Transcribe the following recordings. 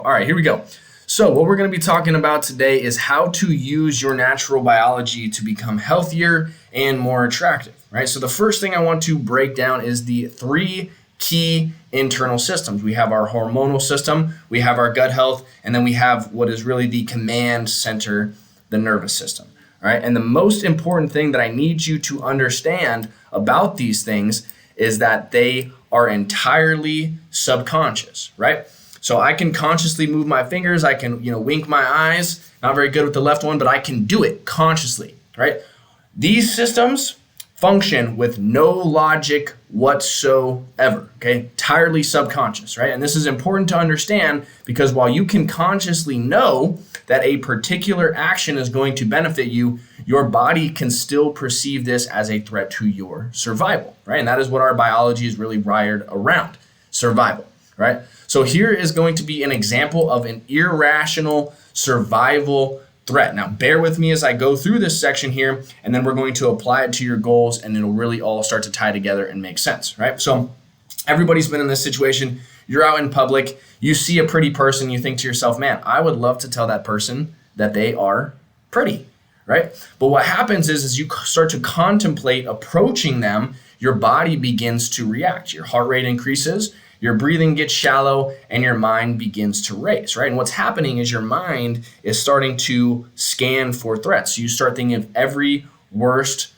All right, here we go. So what we're going to be talking about today is how to use your natural biology to become healthier and more attractive, right? So the first thing I want to break down is the three key internal systems. We have our hormonal system, we have our gut health, and then we have what is really the command center, the nervous system. All right. And the most important thing that I need you to understand about these things is that they are entirely subconscious, right? So I can consciously move my fingers, I can, wink my eyes, not very good with the left one, but I can do it consciously, right? These systems function with no logic whatsoever, okay? Entirely subconscious, right? And this is important to understand because while you can consciously know that a particular action is going to benefit you, your body can still perceive this as a threat to your survival, right? And that is what our biology is really wired around, survival, right? So here is going to be an example of an irrational survival threat. Now, bear with me as I go through this section here, and then we're going to apply it to your goals, and it'll really all start to tie together and make sense, right? So everybody's been in this situation. You're out in public, you see a pretty person, you think to yourself, man, I would love to tell that person that they are pretty, right? But what happens is you start to contemplate approaching them, your body begins to react. Your heart rate increases, your breathing gets shallow, and your mind begins to race, right? And what's happening is your mind is starting to scan for threats. So you start thinking of every worst,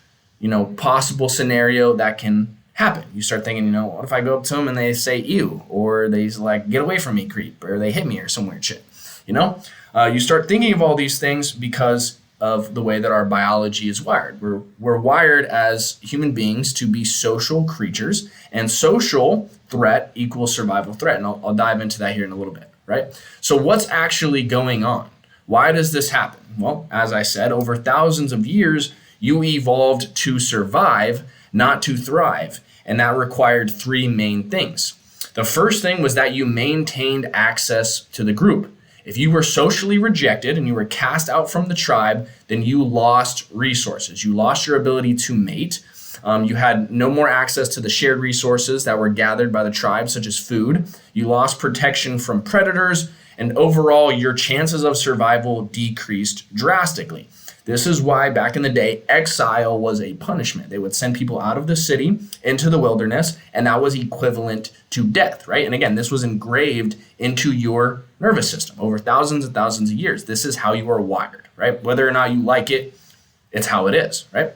possible scenario that can happen. You start thinking, what if I go up to them and they say ew, or they like, get away from me, creep, or they hit me or some weird shit, You start thinking of all these things because of the way that our biology is wired. We're wired as human beings to be social creatures, and social threat equals survival threat. And I'll dive into that here in a little bit, right? So what's actually going on? Why does this happen? Well, as I said, over thousands of years, you evolved to survive, not to thrive. And that required three main things. The first thing was that you maintained access to the group. If you were socially rejected and you were cast out from the tribe, then you lost resources. You lost your ability to mate. You had no more access to the shared resources that were gathered by the tribe, such as food. You lost protection from predators, and overall, your chances of survival decreased drastically. This is why back in the day, exile was a punishment. They would send people out of the city into the wilderness, and that was equivalent to death, right? And again, this was engraved into your nervous system over thousands and thousands of years. This is how you are wired, right? Whether or not you like it, it's how it is, right?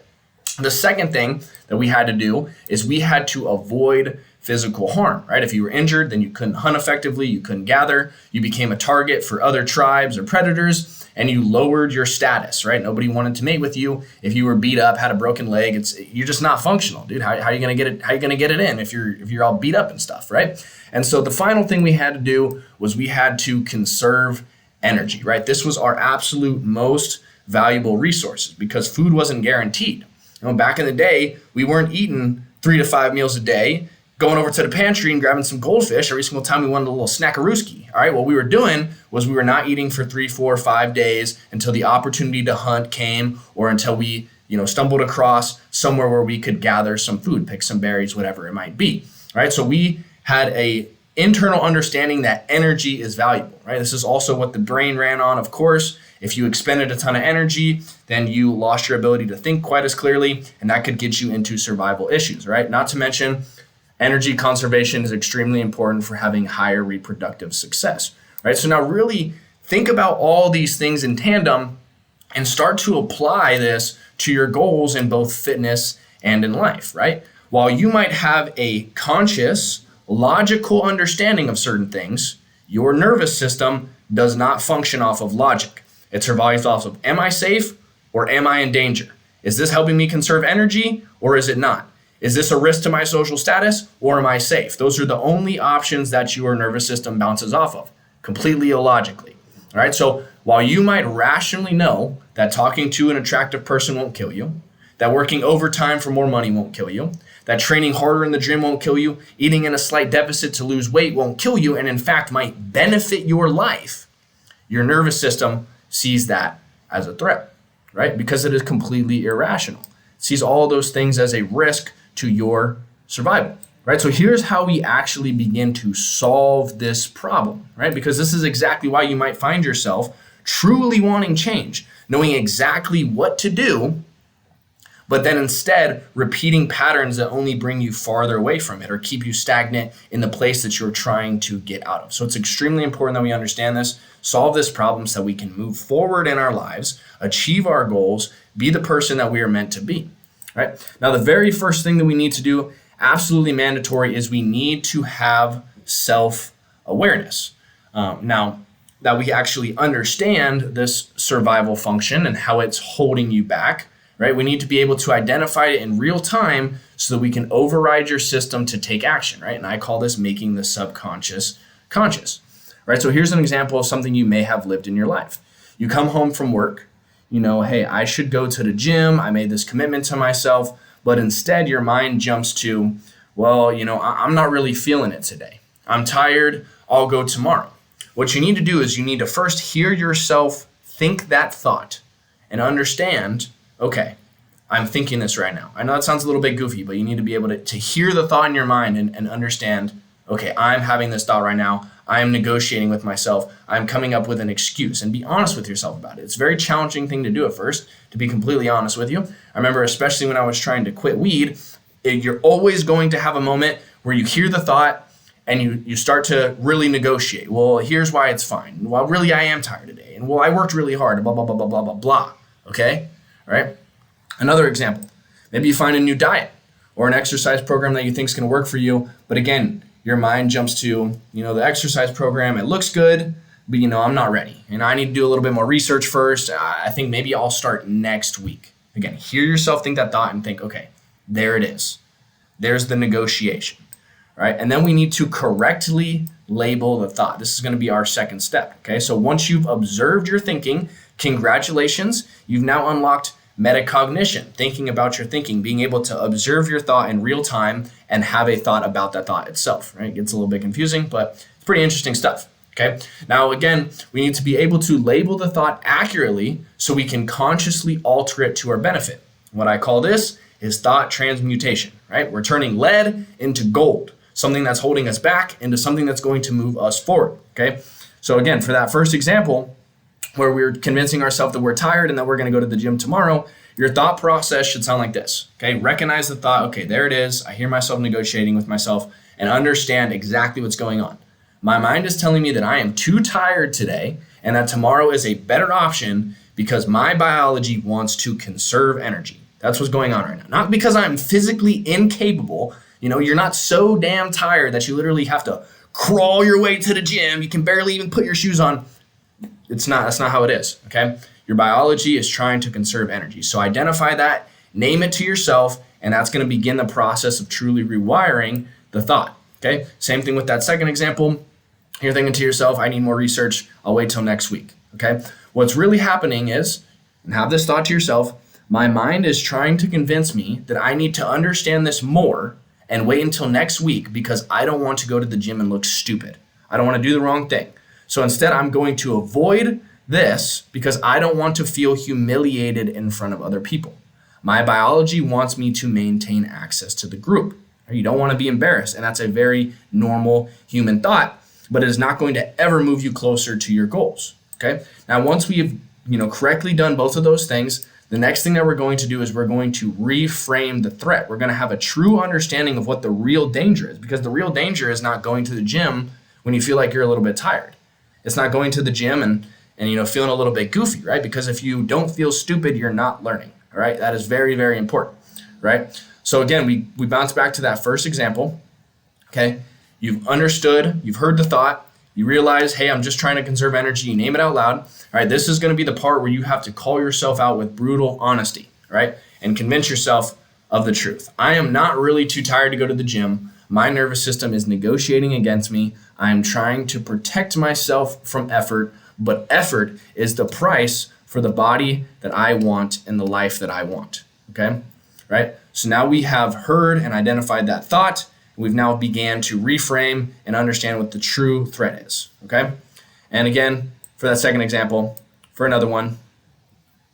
The second thing that we had to do is we had to avoid physical harm, right? If you were injured, then you couldn't hunt effectively, you couldn't gather, you became a target for other tribes or predators, and you lowered your status, right? Nobody wanted to mate with you. If you were beat up, had a broken leg, you're just not functional, dude. How are you gonna get it? How are you gonna get it in if you're all beat up and stuff, right? And so the final thing we had to do was we had to conserve energy, right? This was our absolute most valuable resources because food wasn't guaranteed. Back in the day, we weren't eating 3 to 5 meals a day, going over to the pantry and grabbing some goldfish every single time we wanted a little snackarooski. All right, what we were doing was we were not eating for 3, 4, 5 days until the opportunity to hunt came, or until we, stumbled across somewhere where we could gather some food, pick some berries, whatever it might be. All right, so we had a internal understanding that energy is valuable, right? This is also what the brain ran on, of course. If you expended a ton of energy, then you lost your ability to think quite as clearly, and that could get you into survival issues, right? Not to mention, energy conservation is extremely important for having higher reproductive success, right? So now really think about all these things in tandem and start to apply this to your goals in both fitness and in life, right? While you might have a conscious, logical understanding of certain things, your nervous system does not function off of logic. It survives off of, am I safe or am I in danger? Is this helping me conserve energy or is it not? Is this a risk to my social status or am I safe? Those are the only options that your nervous system bounces off of, completely illogically. All right, so while you might rationally know that talking to an attractive person won't kill you, that working overtime for more money won't kill you, that training harder in the gym won't kill you, eating in a slight deficit to lose weight won't kill you, and in fact might benefit your life, your nervous system sees that as a threat, right? Because it is completely irrational. It sees all those things as a risk to your survival, right? So here's how we actually begin to solve this problem, right? Because this is exactly why you might find yourself truly wanting change, knowing exactly what to do, but then instead repeating patterns that only bring you farther away from it or keep you stagnant in the place that you're trying to get out of. So it's extremely important that we understand this, solve this problem so that we can move forward in our lives, achieve our goals, be the person that we are meant to be, right? Now, the very first thing that we need to do, absolutely mandatory, is we need to have self-awareness. Now, that we actually understand this survival function and how it's holding you back, right? We need to be able to identify it in real time so that we can override your system to take action, right? And I call this making the subconscious conscious, right? So here's an example of something you may have lived in your life. You come home from work, you know, hey, I should go to the gym. I made this commitment to myself, but instead your mind jumps to, well, you know, I'm not really feeling it today. I'm tired. I'll go tomorrow. What you need to do is you need to first hear yourself think that thought and understand, okay, I'm thinking this right now. I know that sounds a little bit goofy, but you need to be able to hear the thought in your mind and understand, okay, I'm having this thought right now. I'm negotiating with myself. I'm coming up with an excuse, and be honest with yourself about it. It's a very challenging thing to do at first, to be completely honest with you. I remember especially when I was trying to quit weed, you're always going to have a moment where you hear the thought and you start to really negotiate. Well, here's why it's fine. Well, really, I am tired today. And well, I worked really hard, blah, blah, blah, blah, blah, blah, blah. Okay? All right? Another example. Maybe you find a new diet or an exercise program that you think is going to work for you. But again, your mind jumps to, you know, the exercise program. It looks good, but, you know, I'm not ready. And I need to do a little bit more research first. I think maybe I'll start next week. Again, hear yourself think that thought and think, okay, there it is. There's the negotiation. Right? And then we need to correctly label the thought. This is going to be our second step. Okay. So once you've observed your thinking, congratulations, you've now unlocked metacognition, thinking about your thinking, being able to observe your thought in real time and have a thought about that thought itself. Right? It gets a little bit confusing, but it's pretty interesting stuff. Okay. Now, again, we need to be able to label the thought accurately so we can consciously alter it to our benefit. What I call this is thought transmutation, right? We're turning lead into gold, something that's holding us back into something that's going to move us forward, okay? So again, for that first example, where we're convincing ourselves that we're tired and that we're going to go to the gym tomorrow, your thought process should sound like this, okay? Recognize the thought, okay, there it is. I hear myself negotiating with myself and understand exactly what's going on. My mind is telling me that I am too tired today and that tomorrow is a better option because my biology wants to conserve energy. That's what's going on right now. Not because I'm physically incapable. You know, you're not so damn tired that you literally have to crawl your way to the gym. You can barely even put your shoes on. That's not how it is, okay? Your biology is trying to conserve energy. So identify that, name it to yourself, and that's going to begin the process of truly rewiring the thought, okay? Same thing with that second example. You're thinking to yourself, I need more research. I'll wait till next week, okay? What's really happening is, and have this thought to yourself, my mind is trying to convince me that I need to understand this more and wait until next week because I don't want to go to the gym and look stupid. I don't want to do the wrong thing. So instead, I'm going to avoid this because I don't want to feel humiliated in front of other people. My biology wants me to maintain access to the group. You don't want to be embarrassed, and that's a very normal human thought, but it is not going to ever move you closer to your goals, okay? Now, once we have, correctly done both of those things, the next thing that we're going to do is we're going to reframe the threat. We're going to have a true understanding of what the real danger is, because the real danger is not going to the gym when you feel like you're a little bit tired. It's not going to the gym and feeling a little bit goofy, right? Because if you don't feel stupid, you're not learning, all right? That is very, very important, right? So again, we bounce back to that first example, okay? You've understood, you've heard the thought, you realize, hey, I'm just trying to conserve energy, you name it out loud. All right, this is going to be the part where you have to call yourself out with brutal honesty, right? And convince yourself of the truth. I am not really too tired to go to the gym. My nervous system is negotiating against me. I am trying to protect myself from effort, but effort is the price for the body that I want and the life that I want, okay? Right? So now we have heard and identified that thought. We've now began to reframe and understand what the true threat is, okay? And again, for that second example, for another one,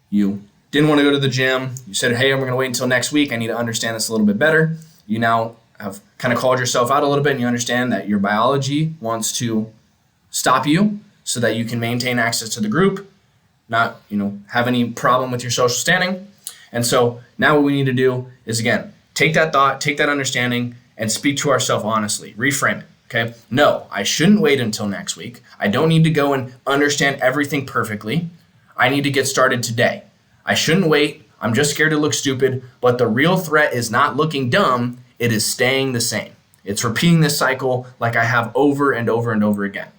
you didn't want to go to the gym. You said, hey, I'm going to wait until next week. I need to understand this a little bit better. You now have kind of called yourself out a little bit and you understand that your biology wants to stop you so that you can maintain access to the group, not, have any problem with your social standing. And so now what we need to do is, again, take that thought, take that understanding, and speak to ourselves honestly. Reframe it, okay? No, I shouldn't wait until next week. I don't need to go and understand everything perfectly. I need to get started today. I shouldn't wait. I'm just scared to look stupid. But the real threat is not looking dumb. It is staying the same. It's repeating this cycle like I have over and over and over again.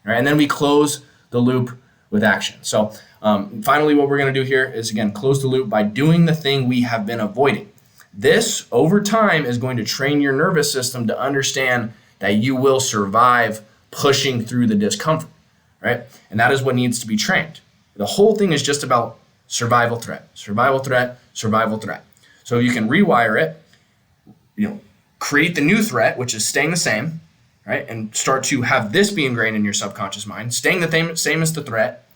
All right? And then we close the loop with action. So finally, what we're going to do here is, again, close the loop by doing the thing we have been avoiding. This, over time, is going to train your nervous system to understand that you will survive pushing through the discomfort, right? And that is what needs to be trained. The whole thing is just about survival threat, survival threat, survival threat. So you can rewire it, create the new threat, which is staying the same, right? And start to have this be ingrained in your subconscious mind. Staying the same as the threat,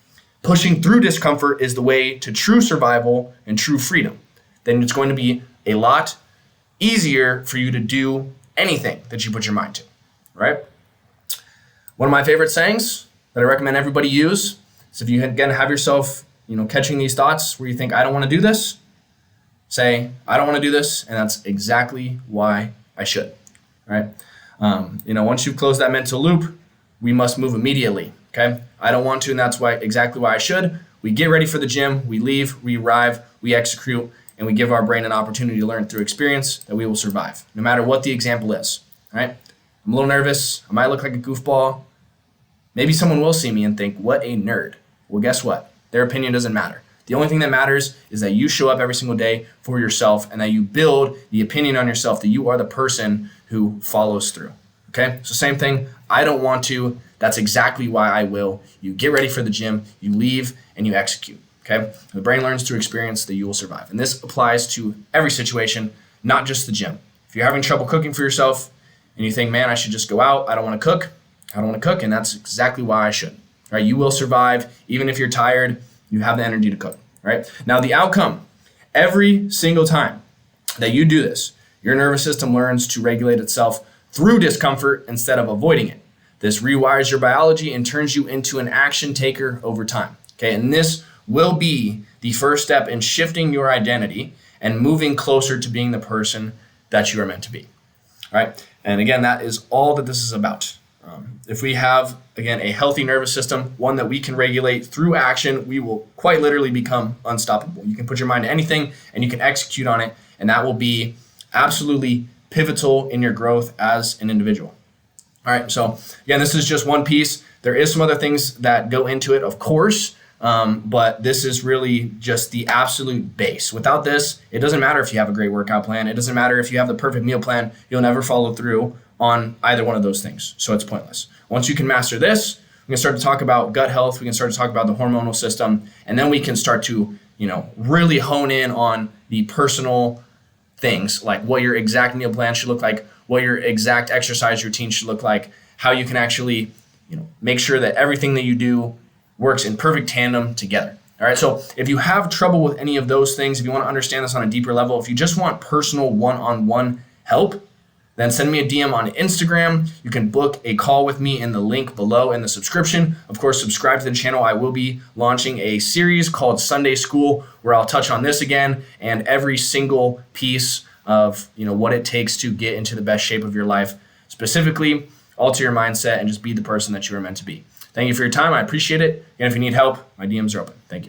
pushing through discomfort is the way to true survival and true freedom. Then it's going to be a lot easier for you to do anything that you put your mind to, right? One of my favorite sayings that I recommend everybody use is, if you again have yourself, catching these thoughts where you think, I don't want to do this, say, I don't want to do this, and that's exactly why I should, right? Once you've closed that mental loop, we must move immediately, okay? I don't want to, and that's exactly why I should. We get ready for the gym, we leave, we arrive, we execute, and we give our brain an opportunity to learn through experience that we will survive, no matter what the example is, right? I'm a little nervous. I might look like a goofball. Maybe someone will see me and think, what a nerd. Well, guess what? Their opinion doesn't matter. The only thing that matters is that you show up every single day for yourself and that you build the opinion on yourself that you are the person who follows through, okay? So same thing. I don't want to. That's exactly why I will. You get ready for the gym, you leave, and you execute. Okay, the brain learns through experience that you will survive. And this applies to every situation, not just the gym. If you're having trouble cooking for yourself and you think, man, I should just go out, I don't want to cook, and that's exactly why I should. All right, you will survive. Even if you're tired, you have the energy to cook. All right, now the outcome, every single time that you do this, your nervous system learns to regulate itself through discomfort instead of avoiding it. This rewires your biology and turns you into an action taker over time. Okay, and this will be the first step in shifting your identity and moving closer to being the person that you are meant to be. All right. And again, that is all that this is about. If we have, again, a healthy nervous system, one that we can regulate through action, we will quite literally become unstoppable. You can put your mind to anything and you can execute on it, and that will be absolutely pivotal in your growth as an individual. All right. So again, this is just one piece. There is some other things that go into it, of course. But this is really just the absolute base. Without this, it doesn't matter if you have a great workout plan. It doesn't matter if you have the perfect meal plan. You'll never follow through on either one of those things. So it's pointless. Once you can master this, we can start to talk about gut health. We can start to talk about the hormonal system. And then we can start to, really hone in on the personal things, like what your exact meal plan should look like, what your exact exercise routine should look like, how you can actually, make sure that everything that you do works in perfect tandem together. All right, so if you have trouble with any of those things, if you want to understand this on a deeper level, if you just want personal one-on-one help, then send me a DM on Instagram. You can book a call with me in the link below in the subscription. Of course, subscribe to the channel. I will be launching a series called Sunday School, where I'll touch on this again and every single piece of what it takes to get into the best shape of your life, specifically alter your mindset and just be the person that you are meant to be. Thank you for your time. I appreciate it. And if you need help, my DMs are open. Thank you.